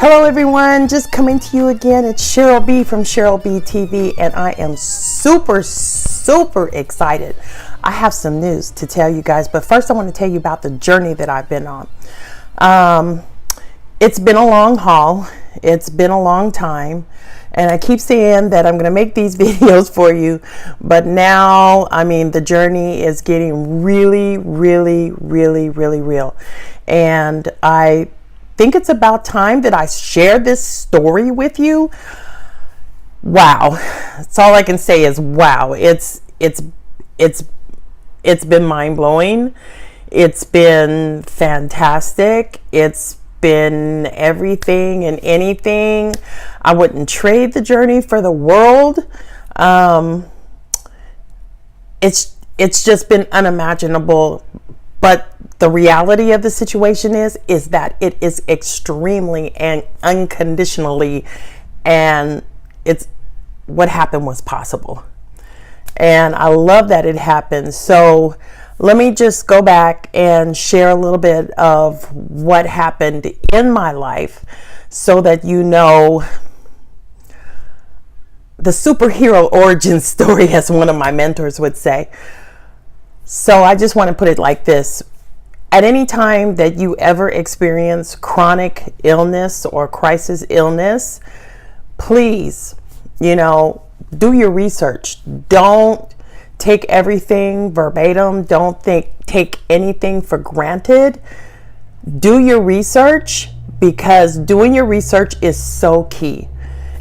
Hello everyone, just coming to you again. It's Cheryl B from Cheryl B TV, and I am super excited. I have some news to tell you guys, but first I want to tell you about the journey that I've been on. It's been a long haul. It's been a long time, and I keep saying that I'm going to make these videos for you, but now, the journey is getting really real, and I think it's about time that I share this story with you. Wow. That's all I can say is wow. It's been mind-blowing. It's been fantastic. It's been everything and anything. I wouldn't trade the journey for the world. It's just been unimaginable. But the reality of the situation is that it is extremely and unconditionally, and it's what happened was possible. And I love that it happened. So let me just go back and share a little bit of what happened in my life so that you know the superhero origin story, as one of my mentors would say. So I just want to put it like this. At any time that you ever experience chronic illness or crisis illness, please, do your research. Don't take everything verbatim. Don't take anything for granted. Do your research, because doing your research is so key.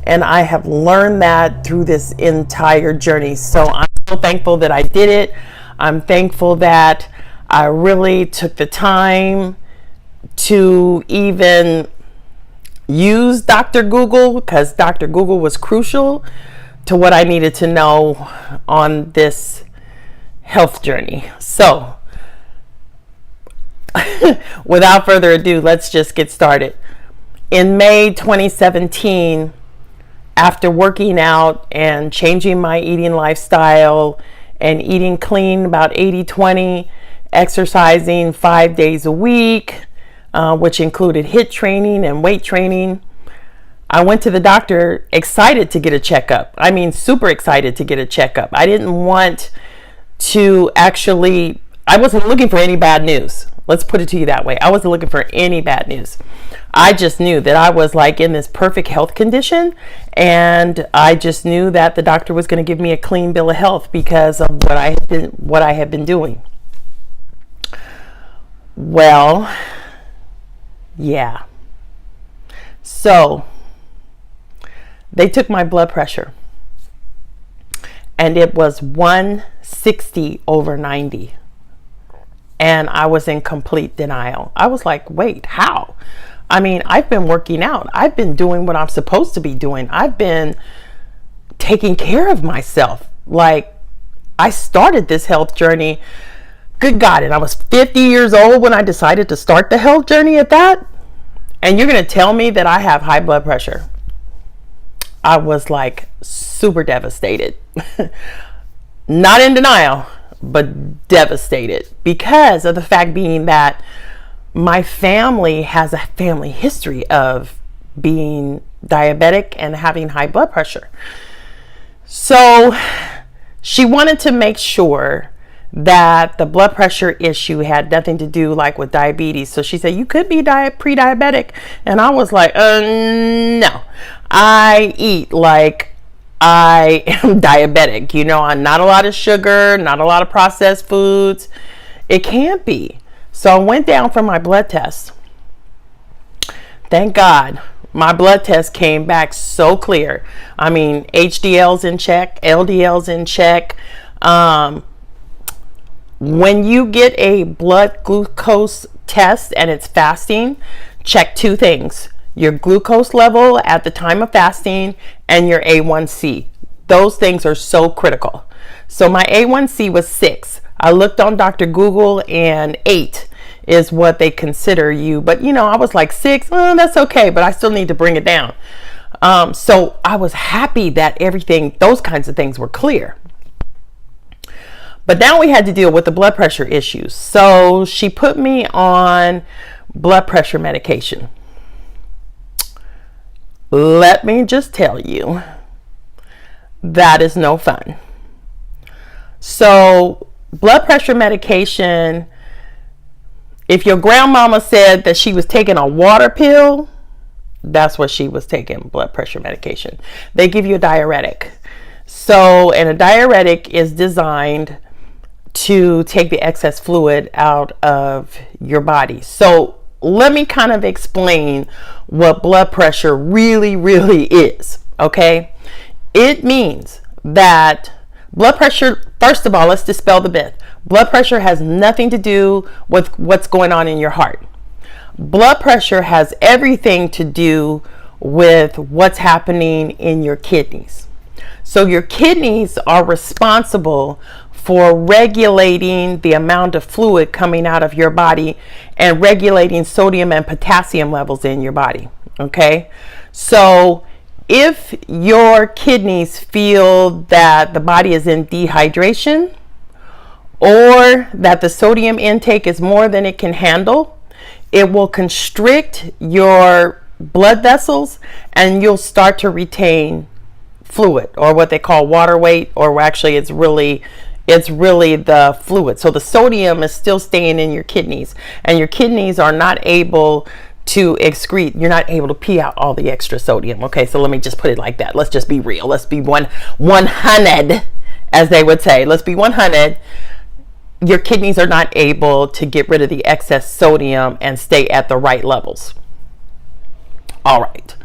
And I have learned that through this entire journey. So I'm so thankful that I did it. I'm thankful that I really took the time to even use Dr. Google, because Dr. Google was crucial to what I needed to know on this health journey. So without further ado, let's just get started. In May 2017, after working out and changing my eating lifestyle and eating clean about 80-20, exercising 5 days a week, which included HIIT training and weight training, I went to the doctor excited to get a checkup. Super excited to get a checkup. I didn't want to I wasn't looking for any bad news. Let's put it to you that way. I wasn't looking for any bad news. I just knew that I was in this perfect health condition, and I just knew that the doctor was going to give me a clean bill of health because of what I had been doing. Well, yeah. So they took my blood pressure, and it was 160/90. And I was in complete denial. I was like, wait, how? I've been working out. I've been doing what I'm supposed to be doing. I've been taking care of myself. I started this health journey, good God, and I was 50 years old when I decided to start the health journey at that. And you're going to tell me that I have high blood pressure. I was super devastated. Not in denial, but devastated, because of the fact being that my family has a family history of being diabetic and having high blood pressure. So she wanted to make sure that the blood pressure issue had nothing to do with diabetes. So she said, you could be pre-diabetic. And I was like, no, I eat like I am diabetic. Not a lot of sugar, not a lot of processed foods. It can't be. So I went down for my blood test. Thank God my blood test came back so clear. HDL's in check, LDL's in check. When you get a blood glucose test and it's fasting, check two things: your glucose level at the time of fasting and your A1C. Those things are so critical. So my A1C was 6. I looked on Dr. Google, and 8 is what they consider you. But I was like 6, that's okay, but I still need to bring it down. So I was happy that those kinds of things were clear. But now we had to deal with the blood pressure issues. So she put me on blood pressure medication. Let me just tell you, that is no fun. So blood pressure medication, if your grandmama said that she was taking a water pill, that's what she was taking, blood pressure medication. They give you a diuretic. So, and a diuretic is designed to take the excess fluid out of your body. So let me kind of explain what blood pressure really, really is. Okay. It means that blood pressure, first of all, let's dispel the myth. Blood pressure has nothing to do with what's going on in your heart. Blood pressure has everything to do with what's happening in your kidneys. So your kidneys are responsible for regulating the amount of fluid coming out of your body and regulating sodium and potassium levels in your body. Okay. So if your kidneys feel that the body is in dehydration, or that the sodium intake is more than it can handle, it will constrict your blood vessels and you'll start to retain fluid, or what they call water weight, or actually it's really the fluid. So the sodium is still staying in your kidneys, and your kidneys are not able to excrete, you're not able to pee out all the extra sodium. Okay, so let me just put it like that. Let's just be real. Let's be 100, as they would say. Let's be 100. Your kidneys are not able to get rid of the excess sodium and stay at the right levels. All right.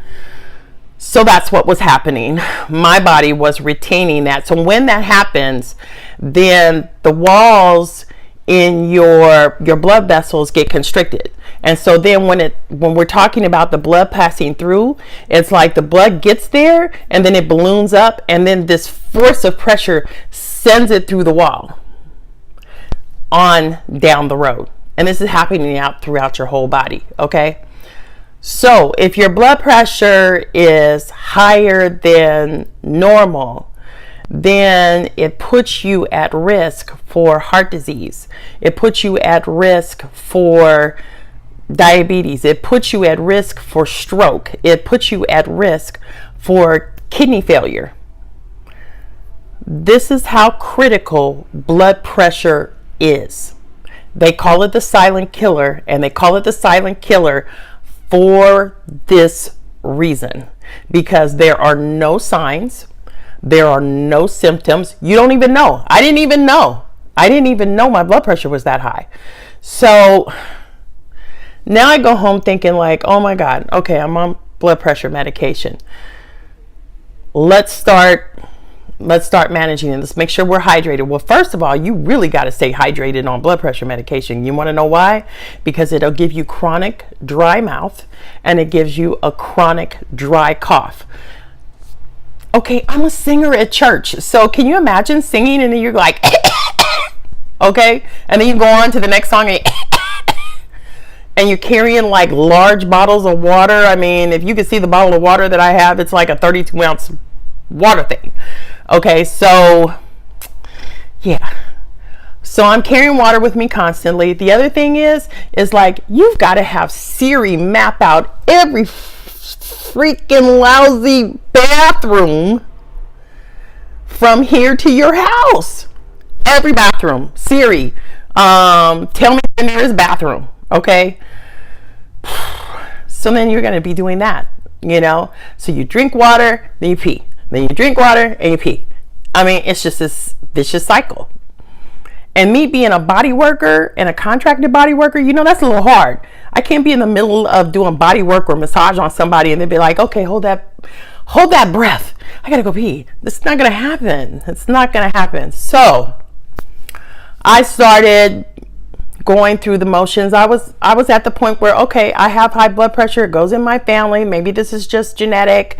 So that's what was happening. My body was retaining that. So when that happens, then the walls in your blood vessels get constricted. And so then when we're talking about the blood passing through, it's like the blood gets there and then it balloons up, and then this force of pressure sends it through the wall on down the road. And this is happening out throughout your whole body. Okay. So if your blood pressure is higher than normal, then it puts you at risk for heart disease. It puts you at risk for diabetes. It puts you at risk for stroke. It puts you at risk for kidney failure. This is how critical blood pressure is. They call it the silent killer, and they call it the silent killer for this reason, because there are no signs, there are no symptoms. You don't even know. I didn't even know my blood pressure was that high. So now I go home thinking like, oh my God, okay, I'm on blood pressure medication. Let's start managing it. Let's make sure we're hydrated. Well, first of all, you really got to stay hydrated on blood pressure medication. You want to know why? Because it'll give you chronic dry mouth, and it gives you a chronic dry cough. Okay, I'm a singer at church. So can you imagine singing and then you're like, okay? And then you go on to the next song and you're carrying like large bottles of water. I mean, if you could see the bottle of water that I have, it's like a 32 ounce water thing. Okay, so yeah. So I'm carrying water with me constantly. The other thing is like, you've got to have Siri map out every freaking lousy bathroom from here to your house. Every bathroom. Siri, tell me the nearest bathroom. Okay. So then you're going to be doing that, you know? So you drink water, then you pee. Then you drink water and you pee. I mean, it's just this vicious cycle. And me being a body worker and a contracted body worker, you know, that's a little hard. I can't be in the middle of doing body work or massage on somebody and then be like, okay, hold that breath. I gotta go pee. It's not gonna happen. It's not gonna happen. So I started going through the motions. I was at the point where, okay, I have high blood pressure. It goes in my family. Maybe this is just genetic.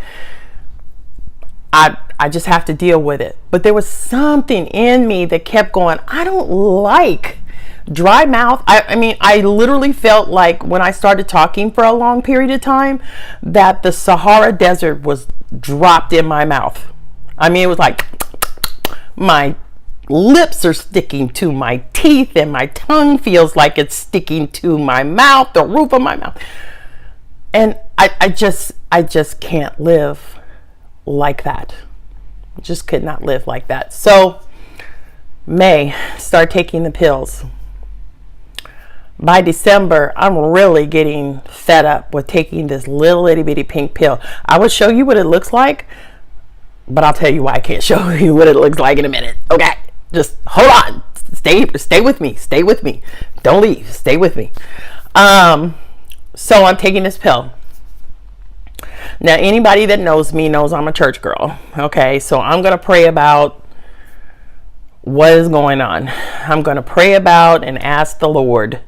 I just have to deal with it. But there was something in me that kept going, I don't like dry mouth. I mean, I literally felt like when I started talking for a long period of time that the Sahara Desert was dropped in my mouth. I mean, it was like my lips are sticking to my teeth and my tongue feels like it's sticking to my mouth, the roof of my mouth. And I just can't live like that. Just could not live like that. So May, start taking the pills. By December, I'm really getting fed up with taking this little itty bitty pink pill. I will show you what it looks like, but I'll tell you why I can't show you what it looks like in a minute. Okay, just hold on. Stay with me. Stay with me. Don't leave. Stay with me. So I'm taking this pill. Now, anybody that knows me knows I'm a church girl. Okay, so I'm going to pray about what is going on. I'm going to pray about and ask the Lord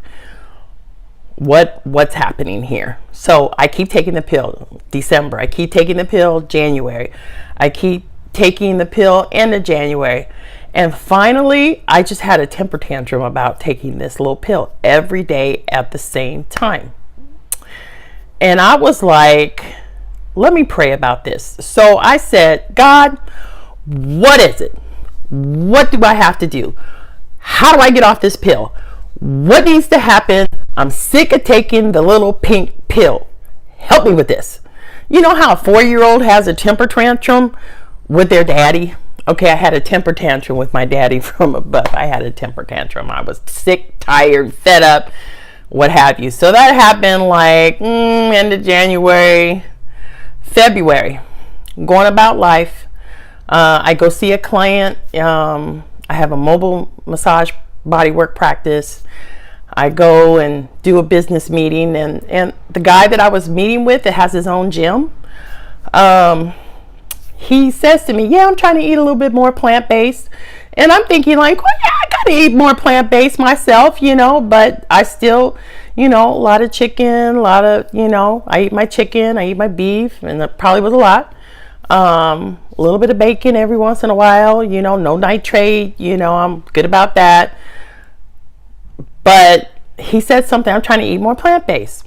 what's happening here. So I keep taking the pill December. I keep taking the pill January. I keep taking the pill into January. And finally, I just had a temper tantrum about taking this little pill every day at the same time. And I was like, let me pray about this. So I said, God, what is it? What do I have to do? How do I get off this pill? What needs to happen? I'm sick of taking the little pink pill. Help me with this. You know how a 4-year-old has a temper tantrum with their daddy? Okay, I had a temper tantrum with my daddy from above. I had a temper tantrum. I was sick, tired, fed up, what have you. So that happened like end of January, February. Going about life. I go see a client. I have a mobile massage bodywork practice. I go and do a business meeting, and the guy that I was meeting with that has his own gym, he says to me, yeah, I'm trying to eat a little bit more plant-based. And I'm thinking like, well, yeah, I gotta eat more plant-based myself, but I still, a lot of chicken, I eat my chicken, I eat my beef, and that probably was a lot. A little bit of bacon every once in a while, no nitrate, I'm good about that. But he said something, I'm trying to eat more plant-based.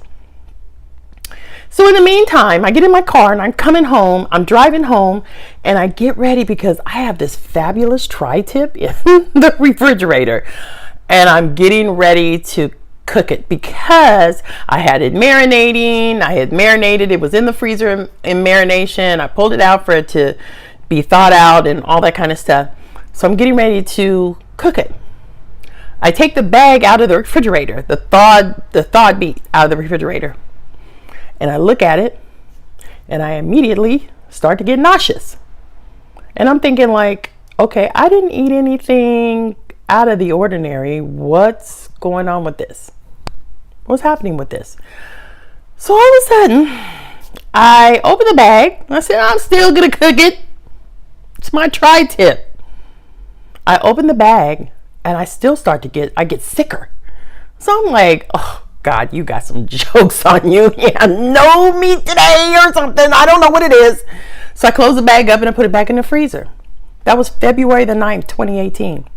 So in the meantime, I get in my car and I'm coming home, I'm driving home, and I get ready because I have this fabulous tri-tip in the refrigerator. And I'm getting ready to cook it because I had it marinating. I had marinated. It was in the freezer in marination. I pulled it out for it to be thawed out and all that kind of stuff. So I'm getting ready to cook it. I take the bag out of the refrigerator, the thawed meat out of the refrigerator. And I look at it and I immediately start to get nauseous. And I'm thinking like, okay, I didn't eat anything out of the ordinary. What's going on with this? What's happening with this? So all of a sudden, I open the bag. I said, I'm still going to cook it. It's my tri-tip. I open the bag and I still I get sicker. So I'm like, oh, God, you got some jokes on you. Yeah, no meat today or something. I don't know what it is. So I close the bag up and I put it back in the freezer. That was February the 9th, 2018.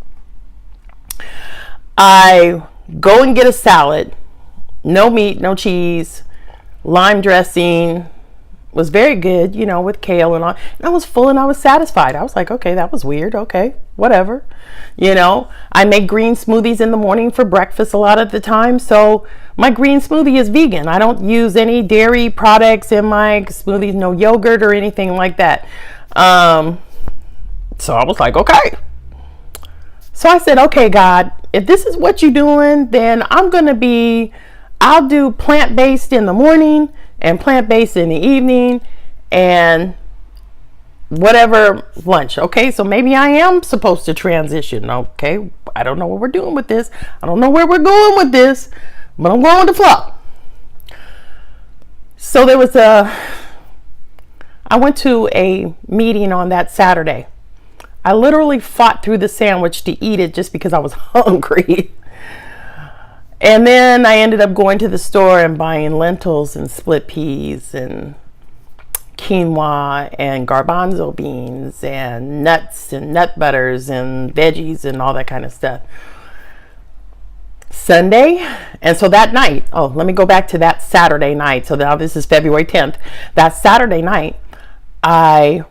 I go and get a salad. No meat, no cheese, lime dressing. Was very good, with kale and all. And I was full and I was satisfied. I was like, okay, that was weird. Okay, whatever. I make green smoothies in the morning for breakfast a lot of the time. So my green smoothie is vegan. I don't use any dairy products in my smoothies, no yogurt or anything like that. So I was like, okay. So I said, okay, God, if this is what you're doing, then I'll do plant-based in the morning and plant-based in the evening and whatever lunch. Okay, so maybe I am supposed to transition. Okay, I don't know what we're doing with this. I don't know where we're going with this, but I'm going with the flow. So I went to a meeting on that Saturday. I literally fought through the sandwich to eat it just because I was hungry. And then I ended up going to the store and buying lentils and split peas and quinoa and garbanzo beans and nuts and nut butters and veggies and all that kind of stuff. Sunday, and so that night, let me go back to that Saturday night. So now this is February 10th. That Saturday night, I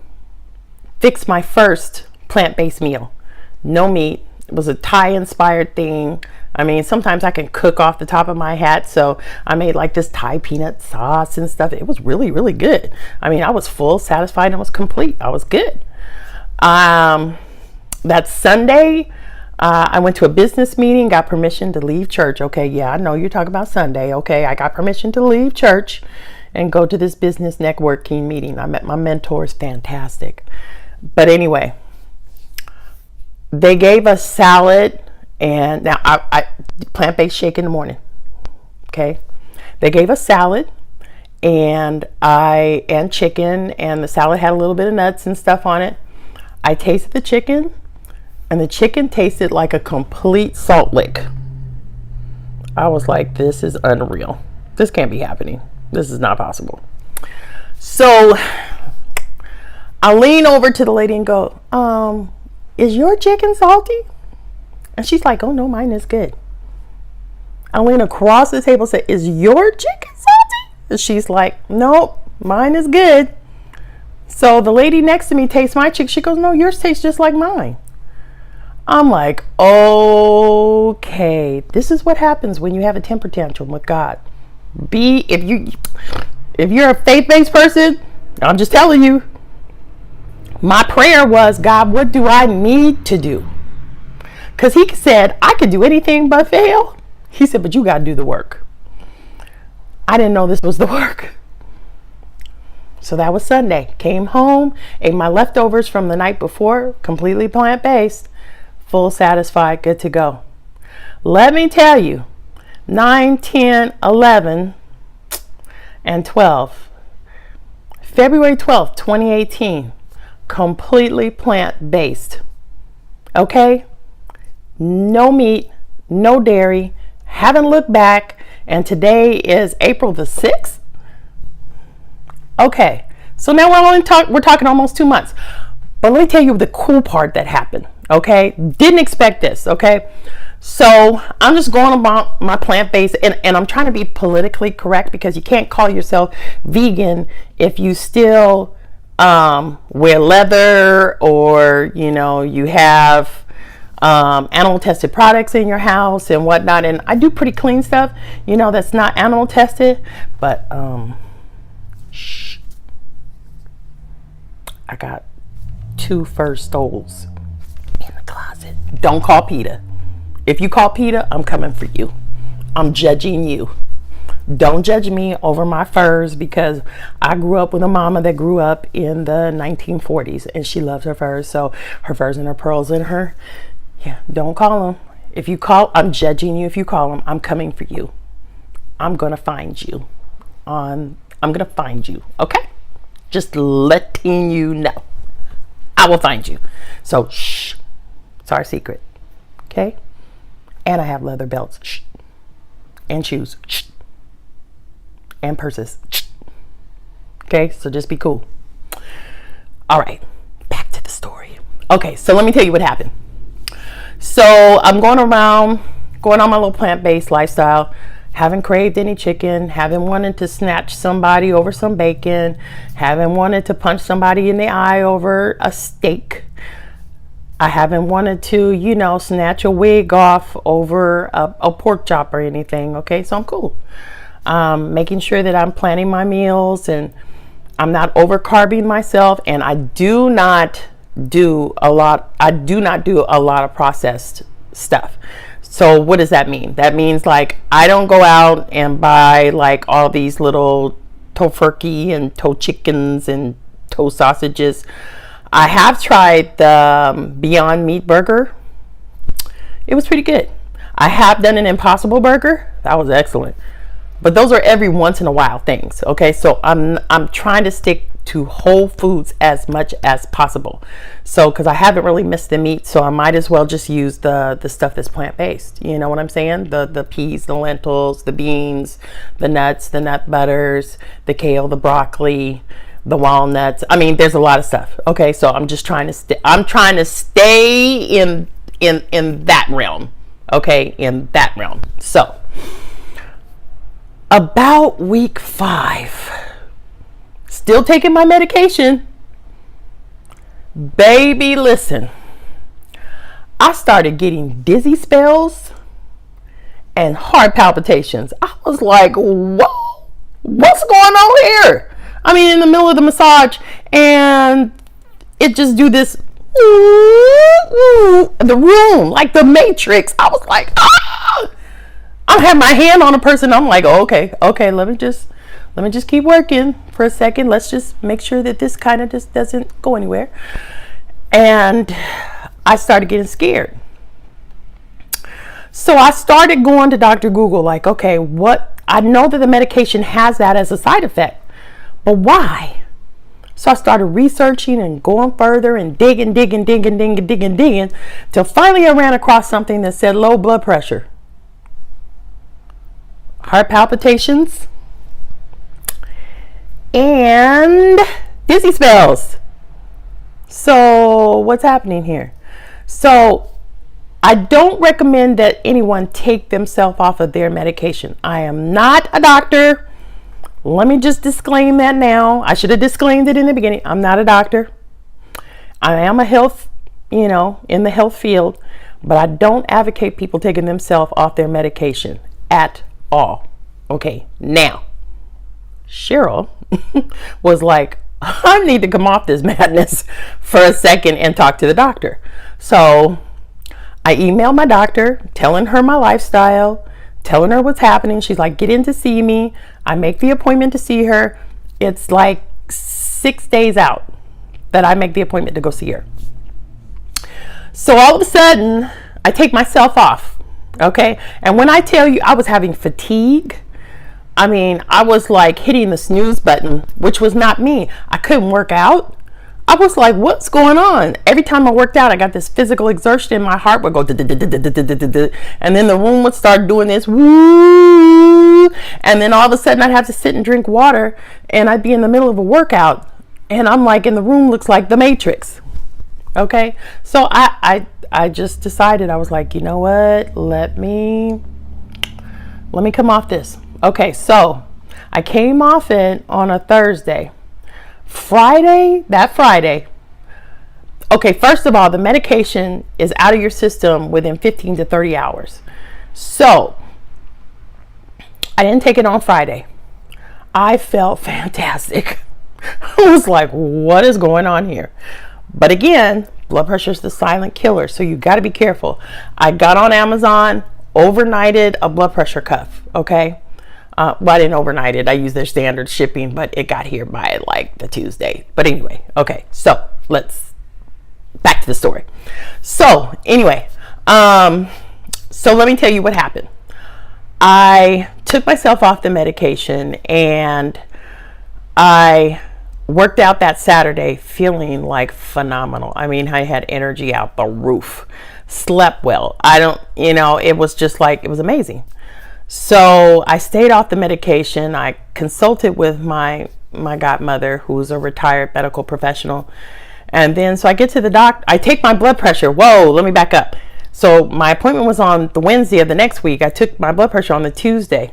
fixed my first plant-based meal. No meat, It was a Thai inspired thing. I mean, sometimes I can cook off the top of my hat. So I made like this Thai peanut sauce and stuff. It was really, really good. I mean, I was full, satisfied, and was complete. I was good. That Sunday, I went to a business meeting, got permission to leave church. Okay, yeah, I know you're talking about Sunday. Okay, I got permission to leave church and go to this business networking meeting. I met my mentors, fantastic. But anyway, they gave us salad, and now I plant-based shake in the morning. Okay, they gave us salad and chicken, and the salad had a little bit of nuts and stuff on it. I tasted the chicken, and the chicken tasted like a complete salt lick. I was like, this is unreal. This can't be happening. This is not possible. So I lean over to the lady and go, is your chicken salty? And she's like, oh no, mine is good. I lean across the table and say, is your chicken salty? And she's like, nope, mine is good. So the lady next to me tastes my chicken. She goes, no, yours tastes just like mine. I'm like, okay, this is what happens when you have a temper tantrum with God. If you're a faith-based person, I'm just telling you, my prayer was, God, what do I need to do? Because he said, I could do anything but fail. He said, but you got to do the work. I didn't know this was the work. So that was Sunday. Came home, ate my leftovers from the night before, completely plant-based, full, satisfied, good to go. Let me tell you, 9, 10, 11, and 12. February 12th, 2018, completely plant-based. Okay? No meat, no dairy, haven't looked back, and today is April the 6th. Okay, so now we're talking almost 2 months. But let me tell you the cool part that happened. Okay, didn't expect this. Okay, so I'm just going about my plant-based, and I'm trying to be politically correct, because you can't call yourself vegan if you still wear leather, or you have animal tested products in your house and whatnot. And I do pretty clean stuff, that's not animal tested. But shh, I got 2 fur stoles in the closet. Don't call PETA. If you call PETA, I'm coming for you. I'm judging you. Don't judge me over my furs, because I grew up with a mama that grew up in the 1940s, and she loves her furs. So her furs and her pearls and her, yeah, don't call them. If you call, I'm judging you. If you call them, I'm coming for you. I'm going to find you. I'm going to find you. Okay? Just letting you know. I will find you. So, shh. It's our secret. Okay? And I have leather belts. Shh. And shoes. Shh. And purses. Shh. Okay? So just be cool. All right. Back to the story. Okay, so let me tell you what happened. So I'm going on my little plant-based lifestyle. Haven't craved any chicken. Haven't wanted to snatch somebody over some bacon. Haven't wanted to punch somebody in the eye over a steak. I haven't wanted to, snatch a wig off over a pork chop or anything. Okay, so I'm cool. Making sure that I'm planning my meals, and I'm not over-carbing myself. And I do not do a lot of processed stuff. So what does that mean? That means, like, I don't go out and buy like all these little tofurkey and toe chickens and toe sausages. I have tried the Beyond Meat burger. It was pretty good. I have done an Impossible burger. That was excellent. But those are every once in a while things. Okay, so I'm trying to stick to whole foods as much as possible. So, because I haven't really missed the meat, so I might as well just use the stuff that's plant-based. You know what I'm saying? The peas, the lentils, the beans, the nuts, the nut butters, the kale, the broccoli, the walnuts. I mean, there's a lot of stuff. Okay, so I'm just trying to stay in that realm. Okay, in that realm. So, about week 5. Still taking my medication. Baby, listen. I started getting dizzy spells and heart palpitations. I was like, whoa, what's going on here? I mean, in the middle of the massage, and it just do this, the room, like the Matrix. I was like, ah! I have my hand on a person. I'm like, oh, okay, let me just keep working for a second. Let's just make sure that this kind of just doesn't go anywhere. And I started getting scared. So I started going to Dr. Google, like, okay, I know that the medication has that as a side effect, but why? So I started researching and going further and digging, till finally I ran across something that said low blood pressure, heart palpitations, and dizzy spells. So what's happening here? So I don't recommend that anyone take themselves off of their medication. I am not a doctor. Let me just disclaim that now. I should have disclaimed it in the beginning. I'm not a doctor. I am a health, in the health field, but I don't advocate people taking themselves off their medication at all. Okay, now, Cheryl was like, I need to come off this madness for a second and talk to the doctor. So I emailed my doctor, telling her my lifestyle, telling her what's happening. She's like, get in to see me. I make the appointment to see her. It's like 6 days out that I make the appointment to go see her. So all of a sudden, I take myself off. Okay. And when I tell you I was having fatigue, I mean, I was like hitting the snooze button, which was not me. I couldn't work out. I was like, what's going on? Every time I worked out, I got this physical exertion, and my heart would go, and then the room would start doing this, woo, and then all of a sudden I'd have to sit and drink water, and I'd be in the middle of a workout, and I'm like, and the room looks like the Matrix. Okay, so I just decided, I was like, you know what? Let me come off this. Okay, so I came off it on a Thursday. Friday. Okay, first of all, the medication is out of your system within 15 to 30 hours. So I didn't take it on Friday. I felt fantastic. I was like, what is going on here? But again, blood pressure is the silent killer, so you got to be careful. I got on Amazon, overnighted a blood pressure cuff. Okay. Well, I didn't overnight it. I used their standard shipping, but it got here by like the Tuesday. But anyway, okay. So let's back to the story. So anyway, so let me tell you what happened. I took myself off the medication and I worked out that Saturday feeling like phenomenal. I mean, I had energy out the roof, slept well. It was just like, it was amazing. So I stayed off the medication. I consulted with my godmother, who's a retired medical professional. And then, so I get to the doctor, I take my blood pressure. Whoa, let me back up. So my appointment was on the Wednesday of the next week. I took my blood pressure on the Tuesday.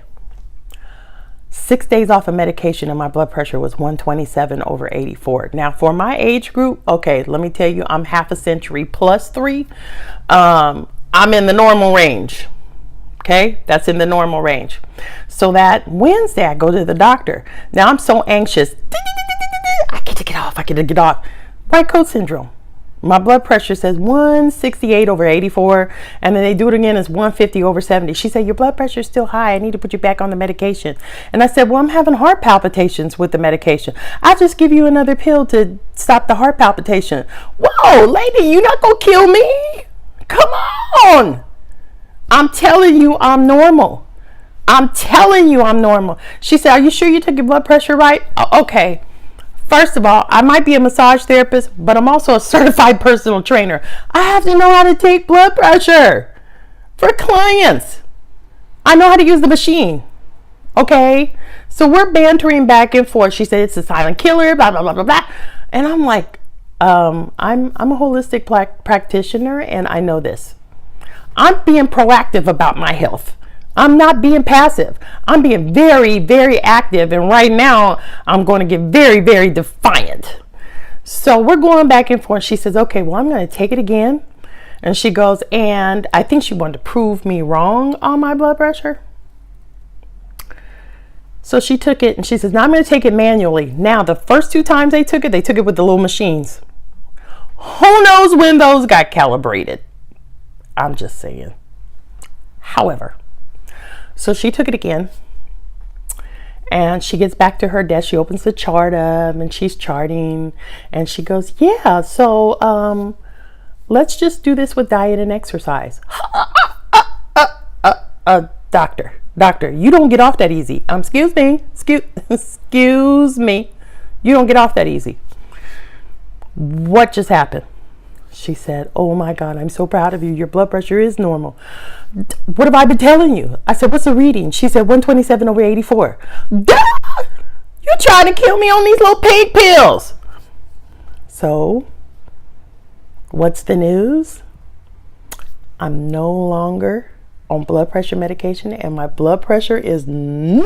6 days off of medication and my blood pressure was 127/84. Now for my age group, okay, let me tell you, I'm half a century plus 3. I'm in the normal range. Okay, that's in the normal range. So that Wednesday, I go to the doctor. Now I'm so anxious. I get to get off. White coat syndrome. My blood pressure says 168/84, and then they do it again, it's 150/70. She said, your blood pressure is still high. I need to put you back on the medication. And I said, well, I'm having heart palpitations with the medication. I'll just give you another pill to stop the heart palpitation. Whoa, lady, you're not going to kill me? Come on. I'm telling you, I'm normal. She said, are you sure you took your blood pressure right? Okay. First of all, I might be a massage therapist, but I'm also a certified personal trainer. I have to know how to take blood pressure for clients. I know how to use the machine. Okay. So we're bantering back and forth. She said, it's a silent killer, blah, blah, blah, blah, blah. And I'm like, I'm a holistic practitioner, and I know this. I'm being proactive about my health. I'm not being passive. I'm being very, very active. And right now, I'm going to get very, very defiant. So we're going back and forth. She says, okay, well, I'm going to take it again. And she goes, and I think she wanted to prove me wrong on my blood pressure. So she took it and she says, now I'm going to take it manually. Now, the first 2 times they took it with the little machines. Who knows when those got calibrated? I'm just saying. However, so she took it again. And she gets back to her desk. She opens the chart up and she's charting. And she goes, yeah, so let's just do this with diet and exercise. Doctor, you don't get off that easy. Excuse me. You don't get off that easy. What just happened? She said, oh my God, I'm so proud of you. Your blood pressure is normal. What have I been telling you? I said, what's the reading? She said, 127/84. Duh! You're trying to kill me on these little pig pills. So, what's the news? I'm no longer on blood pressure medication and my blood pressure is normal.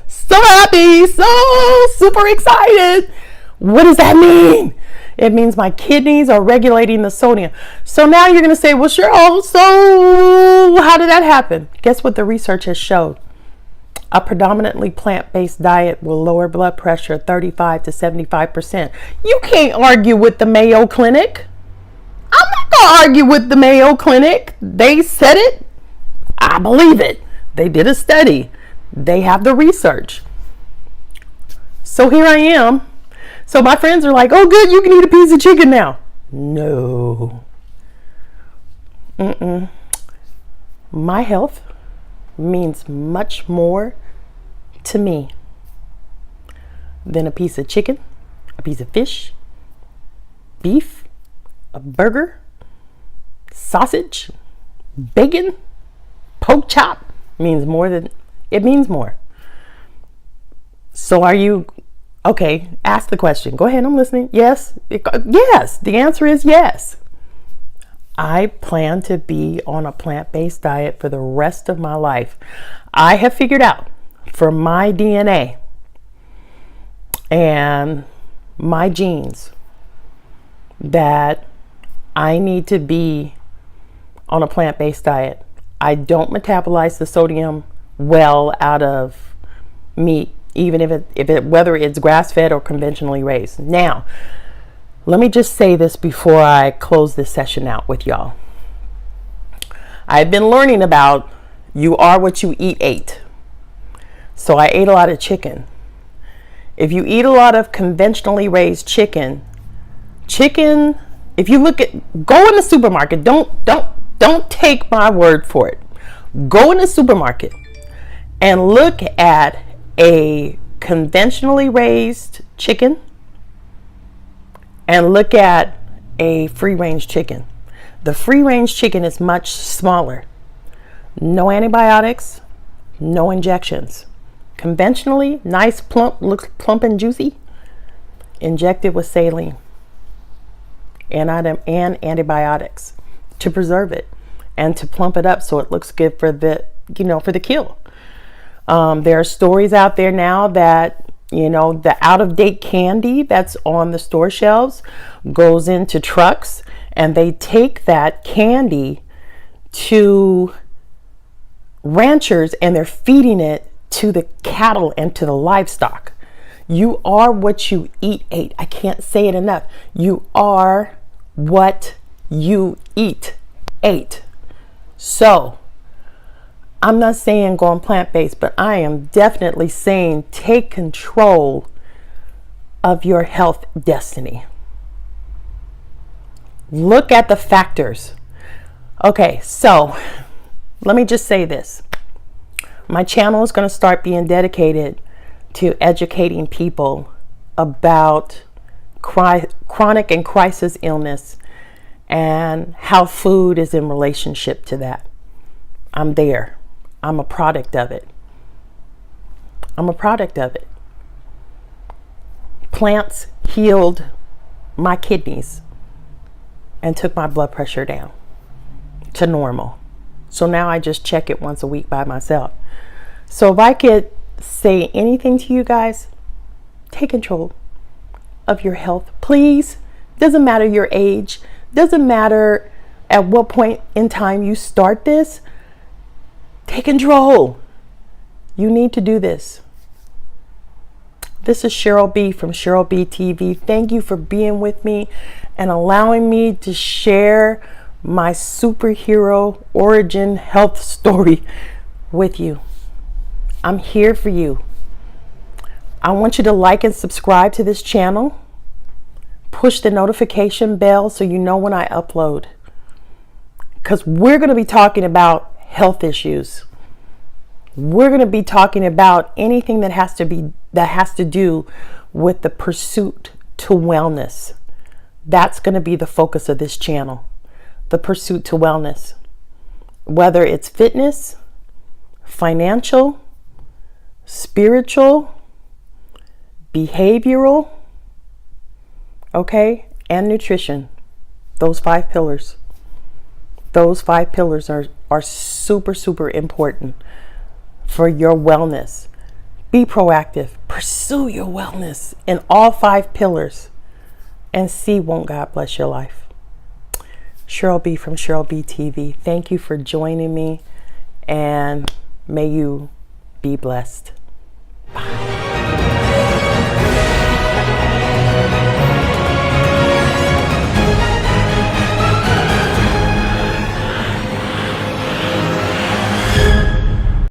So happy, so super excited. What does that mean? It means my kidneys are regulating the sodium. So now you're going to say, well, Cheryl, so how did that happen? Guess what the research has showed? A predominantly plant-based diet will lower blood pressure 35 to 75%. You can't argue with the Mayo Clinic. I'm not going to argue with the Mayo Clinic. They said it. I believe it. They did a study. They have the research. So here I am. So my friends are like, oh, good, you can eat a piece of chicken now. No. My health means much more to me than a piece of chicken, a piece of fish, beef, a burger, sausage, bacon, pork chop. It means more. So are you... Okay, ask the question. Go ahead, I'm listening. Yes. Yes. The answer is yes. I plan to be on a plant-based diet for the rest of my life. I have figured out from my DNA and my genes that I need to be on a plant-based diet. I don't metabolize the sodium well out of meat, even whether it's grass-fed or conventionally raised. Now, let me just say this before I close this session out with y'all. I've been learning about you are what you eat. So I ate a lot of chicken. If you eat a lot of conventionally raised chicken, if you go in the supermarket, don't take my word for it. Go in the supermarket and look at a conventionally raised chicken and look at a free-range chicken. The free-range chicken is much smaller. No antibiotics, no injections. Conventionally, nice, plump, looks plump and juicy, injected with saline and antibiotics to preserve it and to plump it up so it looks good for the kill. There are stories out there now that, the out-of-date candy that's on the store shelves goes into trucks and they take that candy to ranchers and they're feeding it to the cattle and to the livestock. You are what you eat. I can't say it enough. You are what you eat. So, I'm not saying go on plant-based, but I am definitely saying take control of your health destiny. Look at the factors. Okay, so let me just say this. My channel is going to start being dedicated to educating people about chronic and crisis illness and how food is in relationship to that. I'm there. I'm a product of it. Plants healed my kidneys and took my blood pressure down to normal. So now I just check it once a week by myself. So if I could say anything to you guys, take control of your health, please. Doesn't matter your age, Doesn't matter at what point in time you start this. Take control. You need to do this. This is Cheryl B from Cheryl B TV. Thank you for being with me and allowing me to share my superhero origin health story with you. I'm here for you. I want you to like and subscribe to this channel. Push the notification bell so you know when I upload. Because we're going to be talking about health issues. We're going to be talking about anything that has to do with the pursuit to wellness. That's going to be the focus of this channel. The pursuit to wellness. Whether it's fitness, financial, spiritual, behavioral, okay, and nutrition. Those 5 pillars. Those 5 pillars are super, super important for your wellness. Be proactive. Pursue your wellness in all 5 pillars and see, won't God bless your life. Cheryl B from Cheryl B TV. Thank you for joining me, and may you be blessed.